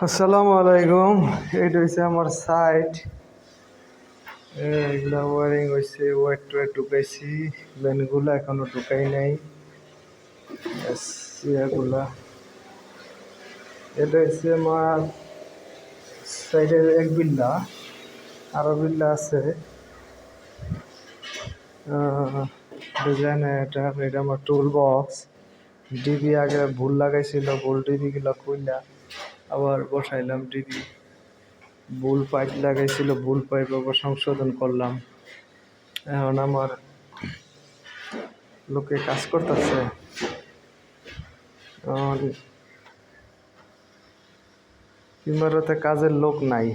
আসসালামু আলাইকুম। এটা হচ্ছে আমার সাইট। এগুলা ওয়ারিং হয়েছে, ওয়েট ঢুকাইছি, ল্যানগুলো এখনো ঢুকাই নাই। এগুলা এটা হচ্ছে আমার সাইডের এক বিল্লা, আরো বিল্লা আছে। ডিজাইন এটা আমার টুল বক্স। ডিবি আগে ভুল লাগাইছিল, ভুল ডিবি গুলা খুললা আবার বসাইলাম ডিবি। ভুল পাইপ লাগাইছিল, ভুল পাইপ আবার সংশোধন করলাম। এখন আমার লোকে কাজ করতেছে, ইমারতে কাজের লোক নাই।